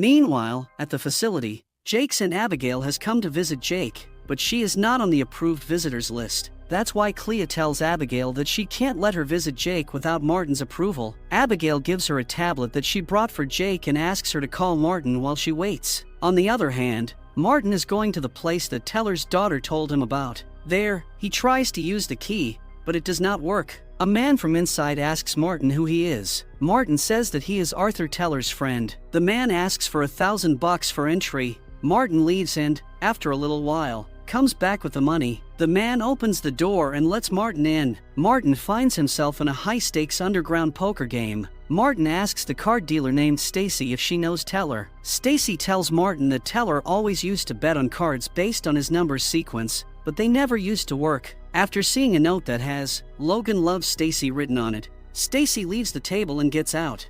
Meanwhile, at the facility, Jake's Aunt Abigail has come to visit Jake, but she is not on the approved visitors list. That's why Clea tells Abigail that she can't let her visit Jake without Martin's approval. Abigail gives her a tablet that she brought for Jake and asks her to call Martin while she waits. On the other hand, Martin is going to the place that Teller's daughter told him about. There, he tries to use the key, but it does not work. A man from inside asks Martin who he is. Martin says that he is Arthur Teller's friend. The man asks for $1,000 for entry. Martin leaves and, after a little while, comes back with the money. The man opens the door and lets Martin in. Martin finds himself in a high-stakes underground poker game. Martin asks the card dealer named Stacy if she knows Teller. Stacy tells Martin that Teller always used to bet on cards based on his numbers sequence, but they never used to work. After seeing a note that has "Logan loves Stacy" written on it, Stacy leaves the table and gets out.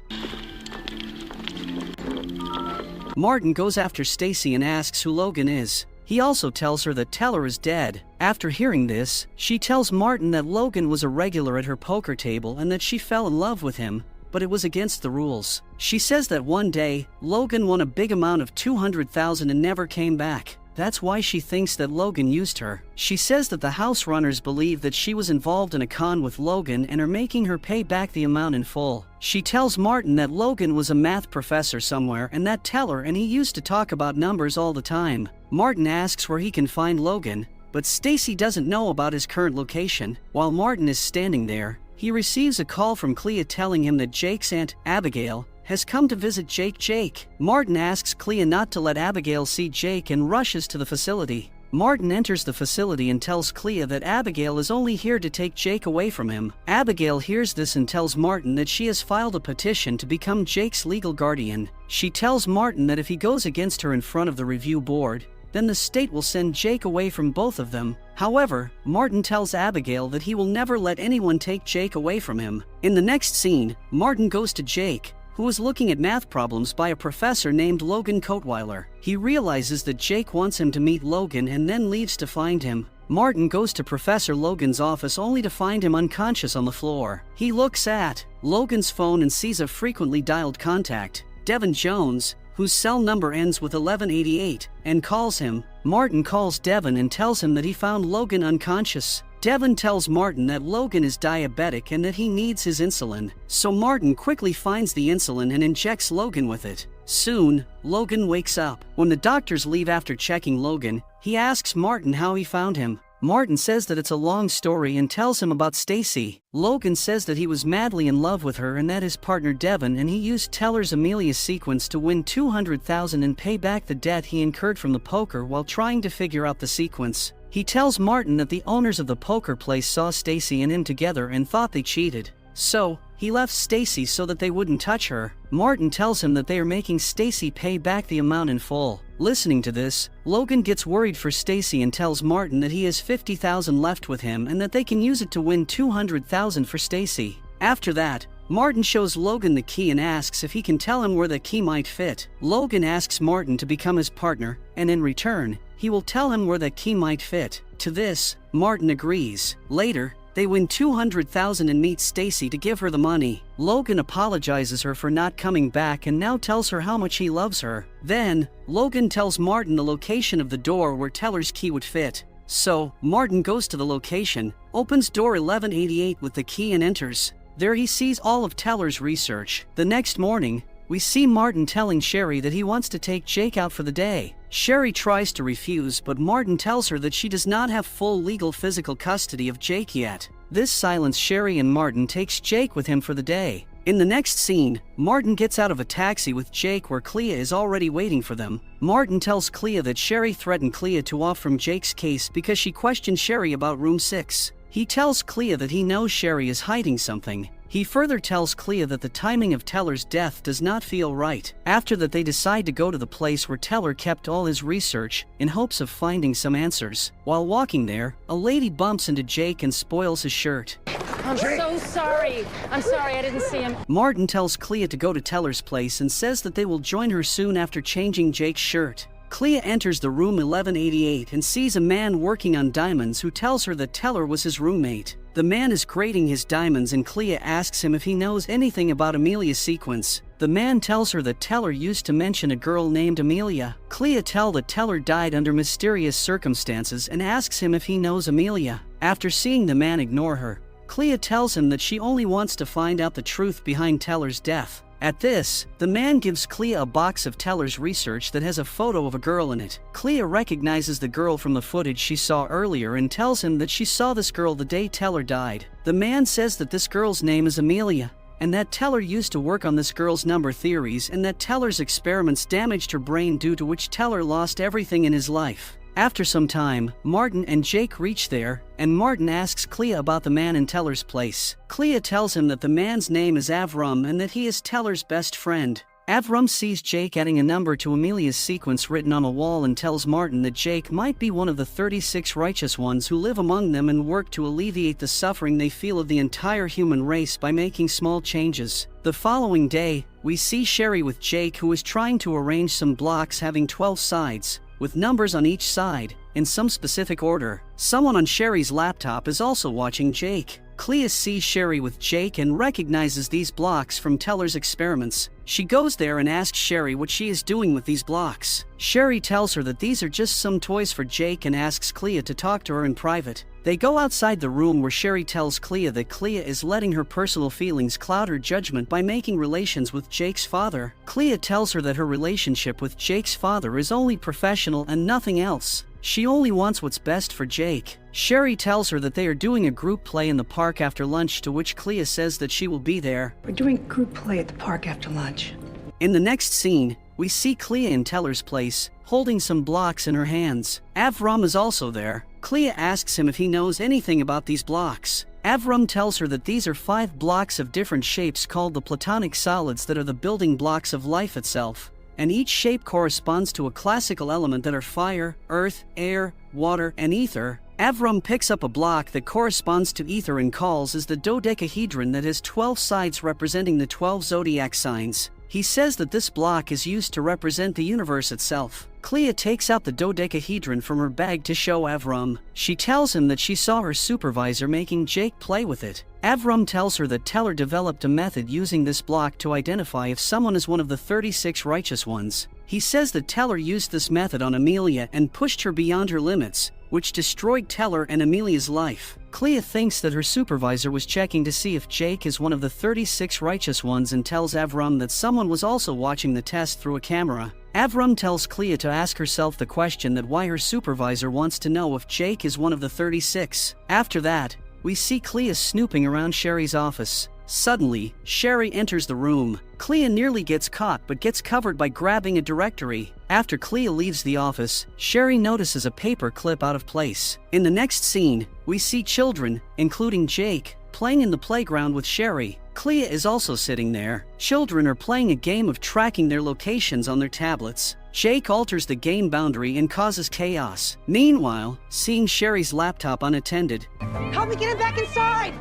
Martin goes after Stacy and asks who Logan is. He also tells her that Teller is dead. After hearing this, she tells Martin that Logan was a regular at her poker table and that she fell in love with him, but it was against the rules. She says that one day, Logan won a big amount of $200,000 and never came back. That's why she thinks that Logan used her. She says that the house runners believe that she was involved in a con with Logan and are making her pay back the amount in full. She tells Martin that Logan was a math professor somewhere and that Teller and he used to talk about numbers all the time. Martin asks where he can find Logan, but Stacy doesn't know about his current location. While Martin is standing there, he receives a call from Clea telling him that Jake's Aunt Abigail has come to visit Jake. Martin asks Clea not to let Abigail see Jake and rushes to the facility. Martin enters the facility and tells Clea that Abigail is only here to take Jake away from him. Abigail hears this and tells Martin that she has filed a petition to become Jake's legal guardian. She tells Martin that if he goes against her in front of the review board, then the state will send Jake away from both of them. However, Martin tells Abigail that he will never let anyone take Jake away from him. In the next scene, Martin goes to Jake, who is looking at math problems by a professor named Logan Coatweiler. He realizes that Jake wants him to meet Logan and then leaves to find him. Martin goes to Professor Logan's office only to find him unconscious on the floor. He looks at Logan's phone and sees a frequently dialed contact, Devin Jones, whose cell number ends with 1188, and calls him. Martin calls Devin and tells him that he found Logan unconscious. Devin tells Martin that Logan is diabetic and that he needs his insulin, so Martin quickly finds the insulin and injects Logan with it. Soon, Logan wakes up. When the doctors leave after checking Logan, he asks Martin how he found him. Martin says that it's a long story and tells him about Stacy. Logan says that he was madly in love with her and that his partner Devin and he used Teller's Amelia sequence to win $200,000 and pay back the debt he incurred from the poker while trying to figure out the sequence. He tells Martin that the owners of the poker place saw Stacy and him together and thought they cheated. So, he left Stacy so that they wouldn't touch her. Martin tells him that they are making Stacy pay back the amount in full. Listening to this, Logan gets worried for Stacy and tells Martin that he has $50,000 left with him and that they can use it to win $200,000 for Stacy. After that, Martin shows Logan the key and asks if he can tell him where the key might fit. Logan asks Martin to become his partner, and in return, he will tell him where the key might fit. To this, Martin agrees. Later, they win $200,000 and meet Stacy to give her the money. Logan apologizes her for not coming back and now tells her how much he loves her. Then, Logan tells Martin the location of the door where Teller's key would fit. So, Martin goes to the location, opens door 1188 with the key and enters. There he sees all of Teller's research. The next morning, we see Martin telling Sherry that he wants to take Jake out for the day. Sherry tries to refuse, but Martin tells her that she does not have full legal physical custody of Jake yet. This silences Sherry and Martin takes Jake with him for the day. In the next scene, Martin gets out of a taxi with Jake where Clea is already waiting for them. Martin tells Clea that Sherry threatened Clea to off from Jake's case because she questioned Sherry about room 6. He tells Clea that he knows Sherry is hiding something. He further tells Clea that the timing of Teller's death does not feel right. After that, they decide to go to the place where Teller kept all his research in hopes of finding some answers. While walking there, a lady bumps into Jake and spoils his shirt. I'm so sorry. I'm sorry, I didn't see him. Martin tells Clea to go to Teller's place and says that they will join her soon after changing Jake's shirt. Clea enters the room 1188 and sees a man working on diamonds who tells her that Teller was his roommate. The man is grading his diamonds and Clea asks him if he knows anything about Amelia's sequence. The man tells her that Teller used to mention a girl named Amelia. Clea tells that Teller died under mysterious circumstances and asks him if he knows Amelia. After seeing the man ignore her, Clea tells him that she only wants to find out the truth behind Teller's death. At this, the man gives Clea a box of Teller's research that has a photo of a girl in it. Clea recognizes the girl from the footage she saw earlier and tells him that she saw this girl the day Teller died. The man says that this girl's name is Amelia, and that Teller used to work on this girl's number theories and that Teller's experiments damaged her brain, due to which Teller lost everything in his life. After some time, Martin and Jake reach there, and Martin asks Clea about the man in Teller's place. Clea tells him that the man's name is Avram and that he is Teller's best friend. Avram sees Jake adding a number to Amelia's sequence written on a wall and tells Martin that Jake might be one of the 36 righteous ones who live among them and work to alleviate the suffering they feel of the entire human race by making small changes. The following day, we see Sherry with Jake, who is trying to arrange some blocks having 12 sides, with numbers on each side, in some specific order. Someone on Sherry's laptop is also watching Jake. Clea sees Sherry with Jake and recognizes these blocks from Teller's experiments. She goes there and asks Sherry what she is doing with these blocks. Sherry tells her that these are just some toys for Jake and asks Clea to talk to her in private. They go outside the room where Sherry tells Clea that Clea is letting her personal feelings cloud her judgment by making relations with Jake's father. Clea tells her that her relationship with Jake's father is only professional and nothing else. She only wants what's best for Jake. Sherry tells her that they are doing a group play in the park after lunch, to which Clea says that she will be there. We're doing group play at the park after lunch. In the next scene, we see Clea in Teller's place, holding some blocks in her hands. Avram is also there. Clea asks him if he knows anything about these blocks. Avram tells her that these are 5 blocks of different shapes called the Platonic solids that are the building blocks of life itself, and each shape corresponds to a classical element that are fire, earth, air, water, and ether. Avram picks up a block that corresponds to ether and calls as the dodecahedron that has 12 sides representing the 12 zodiac signs. He says that this block is used to represent the universe itself. Clea takes out the dodecahedron from her bag to show Avram. She tells him that she saw her supervisor making Jake play with it. Avram tells her that Teller developed a method using this block to identify if someone is one of the 36 righteous ones. He says that Teller used this method on Amelia and pushed her beyond her limits, which destroyed Teller and Amelia's life. Clea thinks that her supervisor was checking to see if Jake is one of the 36 righteous ones and tells Avram that someone was also watching the test through a camera. Avram tells Clea to ask herself the question that why her supervisor wants to know if Jake is one of the 36. After that, we see Clea snooping around Sherry's office. Suddenly, Sherry enters the room. Clea nearly gets caught but gets covered by grabbing a directory. After Clea leaves the office, Sherry notices a paper clip out of place. In the next scene, we see children, including Jake, playing in the playground with Sherry. Clea is also sitting there. Children are playing a game of tracking their locations on their tablets. Jake alters the game boundary and causes chaos. Meanwhile, seeing Sherry's laptop unattended, Help me get him back inside!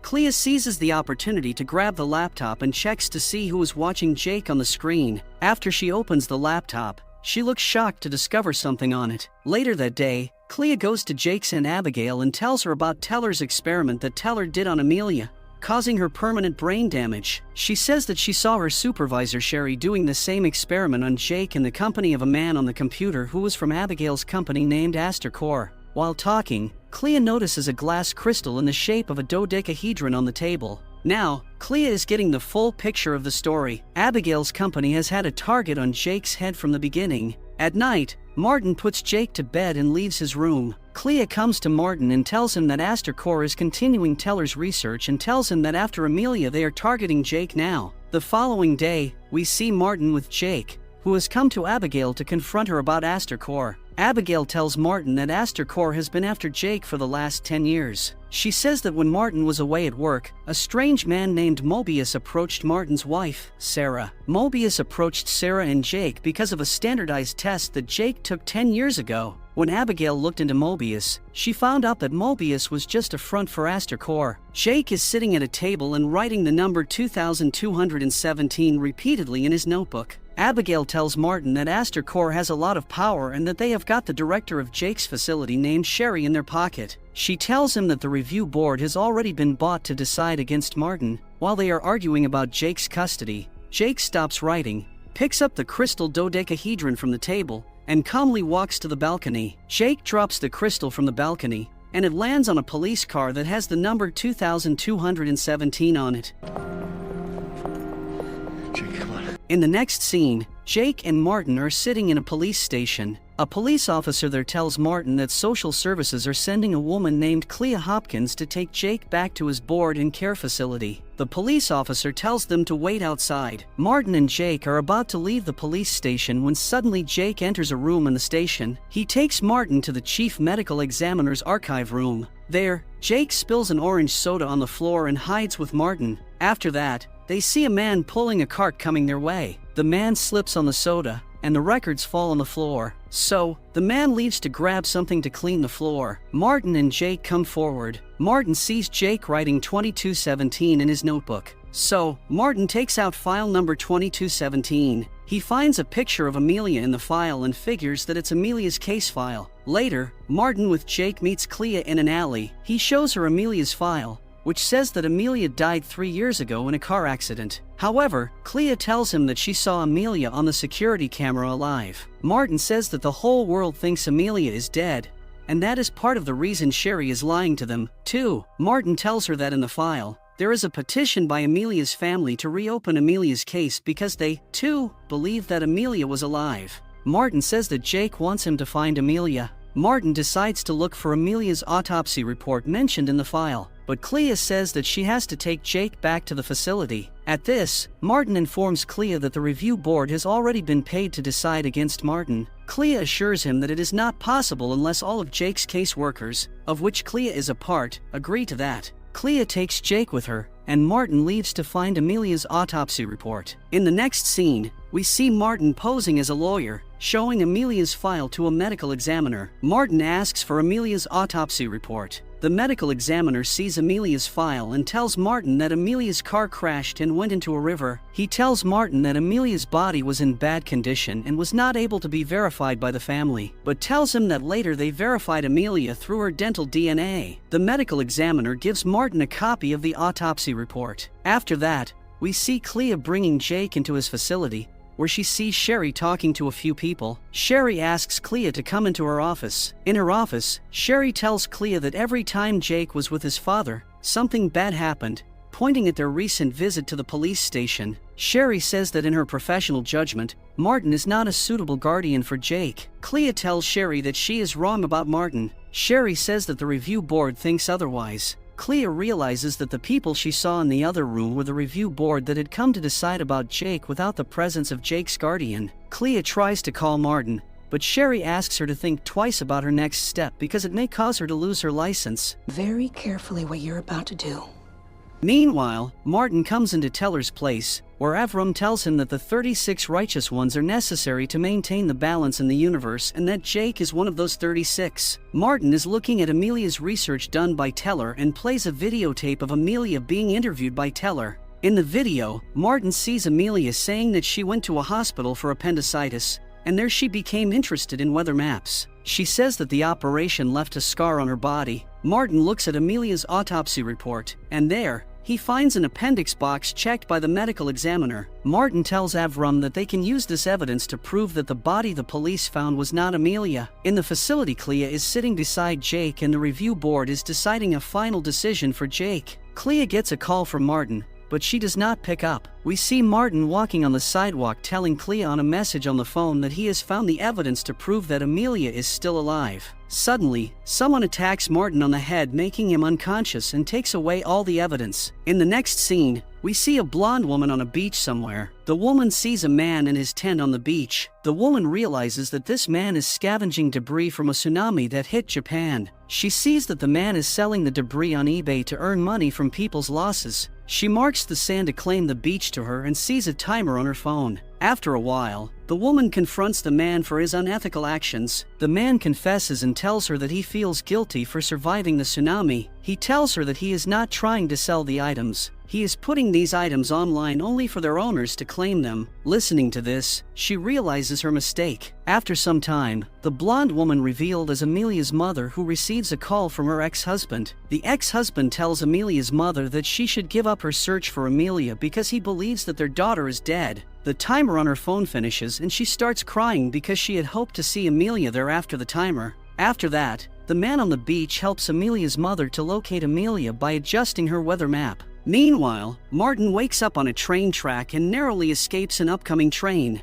Clea seizes the opportunity to grab the laptop and checks to see who is watching Jake on the screen. After she opens the laptop, she looks shocked to discover something on it. Later that day, Clea goes to Jake's Aunt Abigail and tells her about Teller's experiment that Teller did on Amelia, causing her permanent brain damage. She says that she saw her supervisor Sherry doing the same experiment on Jake in the company of a man on the computer who was from Abigail's company named Astor Core. While talking, Clea notices a glass crystal in the shape of a dodecahedron on the table. Now, Clea is getting the full picture of the story. Abigail's company has had a target on Jake's head from the beginning. At night, Martin puts Jake to bed and leaves his room. Clea comes to Martin and tells him that Astor Core is continuing Teller's research and tells him that after Amelia they are targeting Jake now. The following day, we see Martin with Jake, who has come to Abigail to confront her about Astor Core. Abigail tells Martin that Astor Core has been after Jake for the last 10 years. She says that when Martin was away at work, a strange man named Mobius approached Martin's wife, Sarah. Mobius approached Sarah and Jake because of a standardized test that Jake took 10 years ago. When Abigail looked into Mobius, she found out that Mobius was just a front for Astor Core. Jake is sitting at a table and writing the number 2217 repeatedly in his notebook. Abigail tells Martin that Astor Corps has a lot of power and that they have got the director of Jake's facility named Sherry in their pocket. She tells him that the review board has already been bought to decide against Martin. While they are arguing about Jake's custody, Jake stops writing, picks up the crystal dodecahedron from the table, and calmly walks to the balcony. Jake drops the crystal from the balcony, and it lands on a police car that has the number 2217 on it. Jake, come on. In the next scene, Jake and Martin are sitting in a police station. A police officer there tells Martin that social services are sending a woman named Clea Hopkins to take Jake back to his board and care facility. The police officer tells them to wait outside. Martin and Jake are about to leave the police station when suddenly Jake enters a room in the station. He takes Martin to the chief medical examiner's archive room. There, Jake spills an orange soda on the floor and hides with Martin. After that, they see a man pulling a cart coming their way. The man slips on the soda, and the records fall on the floor. So, the man leaves to grab something to clean the floor. Martin and Jake come forward. Martin sees Jake writing 2217 in his notebook. So, Martin takes out file number 2217. He finds a picture of Amelia in the file and figures that it's Amelia's case file. Later, Martin with Jake meets Clea in an alley. He shows her Amelia's file, which says that Amelia died 3 years ago in a car accident. However, Clea tells him that she saw Amelia on the security camera alive. Martin says that the whole world thinks Amelia is dead, and that is part of the reason Sherry is lying to them, too. Martin tells her that in the file, there is a petition by Amelia's family to reopen Amelia's case because they, too, believe that Amelia was alive. Martin says that Jake wants him to find Amelia. Martin decides to look for Amelia's autopsy report mentioned in the file, but Clea says that she has to take Jake back to the facility. At this, Martin informs Clea that the review board has already been paid to decide against Martin. Clea assures him that it is not possible unless all of Jake's caseworkers, of which Clea is a part, agree to that. Clea takes Jake with her, and Martin leaves to find Amelia's autopsy report. In the next scene, we see Martin posing as a lawyer, showing Amelia's file to a medical examiner. Martin asks for Amelia's autopsy report. The medical examiner sees Amelia's file and tells Martin that Amelia's car crashed and went into a river. He tells Martin that Amelia's body was in bad condition and was not able to be verified by the family, but tells him that later they verified Amelia through her dental DNA. The medical examiner gives Martin a copy of the autopsy report. After that, we see Clea bringing Jake into his facility, where she sees Sherry talking to a few people. Sherry asks Clea to come into her office. In her office, Sherry tells Clea that every time Jake was with his father, something bad happened, pointing at their recent visit to the police station. Sherry says that in her professional judgment, Martin is not a suitable guardian for Jake. Clea tells Sherry that she is wrong about Martin. Sherry says that the review board thinks otherwise. Clea realizes that the people she saw in the other room were the review board that had come to decide about Jake without the presence of Jake's guardian. Clea tries to call Martin, but Sherry asks her to think twice about her next step because it may cause her to lose her license. Very carefully what you're about to do. Meanwhile, Martin comes into Teller's place, where Avram tells him that the 36 righteous ones are necessary to maintain the balance in the universe and that Jake is one of those 36. Martin is looking at Amelia's research done by Teller and plays a videotape of Amelia being interviewed by Teller. In the video, Martin sees Amelia saying that she went to a hospital for appendicitis, and there she became interested in weather maps. She says that the operation left a scar on her body. Martin looks at Amelia's autopsy report, and there, he finds an appendix box checked by the medical examiner. Martin tells Avram that they can use this evidence to prove that the body the police found was not Amelia. In the facility, Clea is sitting beside Jake and the review board is deciding a final decision for Jake. Clea gets a call from Martin, but she does not pick up. We see Martin walking on the sidewalk telling Clea on a message on the phone that he has found the evidence to prove that Amelia is still alive. Suddenly, someone attacks Martin on the head, making him unconscious and takes away all the evidence. In the next scene, we see a blonde woman on a beach somewhere. The woman sees a man in his tent on the beach. The woman realizes that this man is scavenging debris from a tsunami that hit Japan. She sees that the man is selling the debris on eBay to earn money from people's losses. She marks the sand to claim the beach to her and sees a timer on her phone. After a while, the woman confronts the man for his unethical actions. The man confesses and tells her that he feels guilty for surviving the tsunami. He tells her that he is not trying to sell the items. He is putting these items online only for their owners to claim them. Listening to this, she realizes her mistake. After some time, the blonde woman revealed as Amelia's mother who receives a call from her ex-husband. The ex-husband tells Amelia's mother that she should give up her search for Amelia because he believes that their daughter is dead. The timer on her phone finishes and she starts crying because she had hoped to see Amelia there after the timer. After that, the man on the beach helps Amelia's mother to locate Amelia by adjusting her weather map. Meanwhile, Martin wakes up on a train track and narrowly escapes an upcoming train.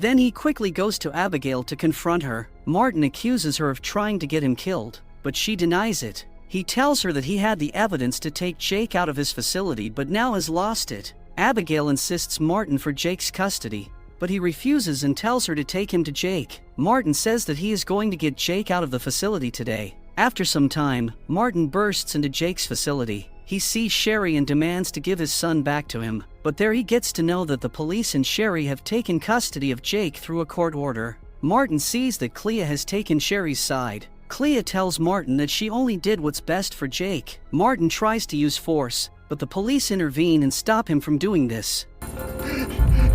Then he quickly goes to Abigail to confront her. Martin accuses her of trying to get him killed, but she denies it. He tells her that he had the evidence to take Jake out of his facility but now has lost it. Abigail insists Martin for Jake's custody, but he refuses and tells her to take him to Jake. Martin says that he is going to get Jake out of the facility today. After some time, Martin bursts into Jake's facility. He sees Sherry and demands to give his son back to him, but there he gets to know that the police and Sherry have taken custody of Jake through a court order. Martin sees that Clea has taken Sherry's side. Clea tells Martin that she only did what's best for Jake. Martin tries to use force, but the police intervene and stop him from doing this.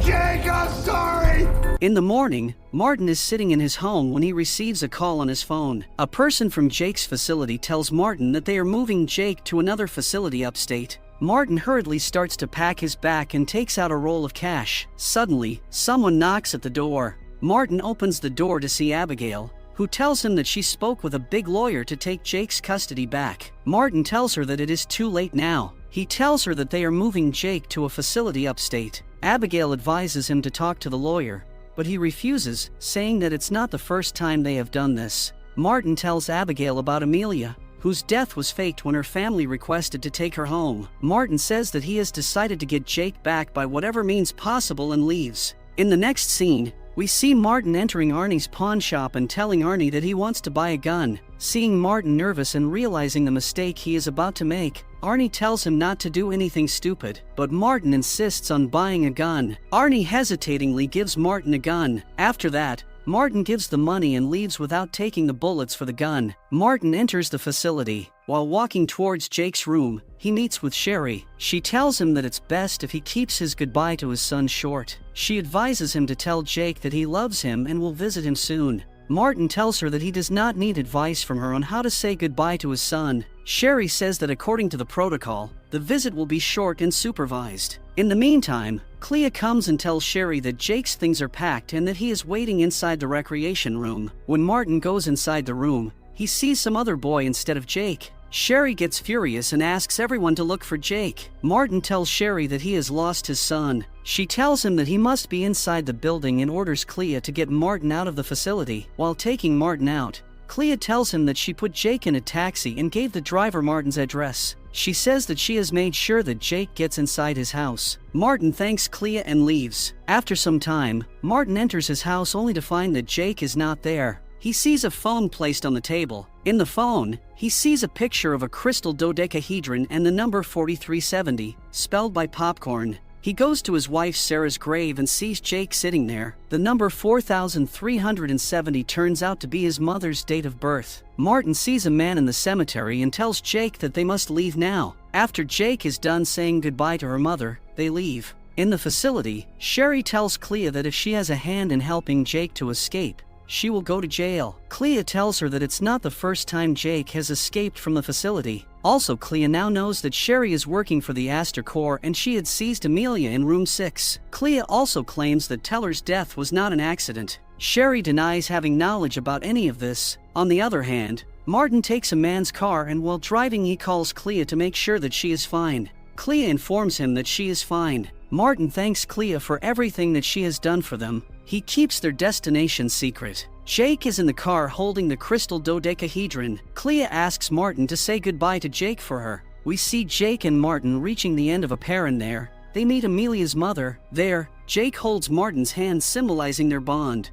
Jake, I'm sorry! In the morning, Martin is sitting in his home when he receives a call on his phone. A person from Jake's facility tells Martin that they are moving Jake to another facility upstate. Martin hurriedly starts to pack his bag and takes out a roll of cash. Suddenly, someone knocks at the door. Martin opens the door to see Abigail, who tells him that she spoke with a big lawyer to take Jake's custody back. Martin tells her that it is too late now. He tells her that they are moving Jake to a facility upstate. Abigail advises him to talk to the lawyer, but he refuses, saying that it's not the first time they have done this. Martin tells Abigail about Amelia, whose death was faked when her family requested to take her home. Martin says that he has decided to get Jake back by whatever means possible and leaves. In the next scene, we see Martin entering Arnie's pawn shop and telling Arnie that he wants to buy a gun. Seeing Martin nervous and realizing the mistake he is about to make, Arnie tells him not to do anything stupid, but Martin insists on buying a gun. Arnie hesitatingly gives Martin a gun. After that, Martin gives the money and leaves without taking the bullets for the gun. Martin enters the facility. While walking towards Jake's room, he meets with Sherry. She tells him that it's best if he keeps his goodbye to his son short. She advises him to tell Jake that he loves him and will visit him soon. Martin tells her that he does not need advice from her on how to say goodbye to his son. Sherry says that according to the protocol, the visit will be short and supervised. In the meantime, Clea comes and tells Sherry that Jake's things are packed and that he is waiting inside the recreation room. When Martin goes inside the room, he sees some other boy instead of Jake. Sherry gets furious and asks everyone to look for Jake. Martin tells Sherry that he has lost his son. She tells him that he must be inside the building and orders Clea to get Martin out of the facility. While taking Martin out, Clea tells him that she put Jake in a taxi and gave the driver Martin's address. She says that she has made sure that Jake gets inside his house. Martin thanks Clea and leaves. After some time, Martin enters his house only to find that Jake is not there. He sees a phone placed on the table. In the phone, he sees a picture of a crystal dodecahedron and the number 4370, spelled by popcorn. He goes to his wife Sarah's grave and sees Jake sitting there. The number 4370 turns out to be his mother's date of birth. Martin sees a man in the cemetery and tells Jake that they must leave now. After Jake is done saying goodbye to her mother, they leave. In the facility, Sherry tells Clea that if she has a hand in helping Jake to escape, she will go to jail. Clea tells her that it's not the first time Jake has escaped from the facility. Also, Clea now knows that Sherry is working for the Astor Corps and she had seized Amelia in room 6. Clea also claims that Teller's death was not an accident. Sherry denies having knowledge about any of this. On the other hand, Martin takes a man's car and while driving he calls Clea to make sure that she is fine. Clea informs him that she is fine. Martin thanks Clea for everything that she has done for them. He keeps their destination secret. Jake is in the car holding the crystal dodecahedron. Clea asks Martin to say goodbye to Jake for her. We see Jake and Martin reaching the end of a perron there. They meet Amelia's mother. There, Jake holds Martin's hand symbolizing their bond.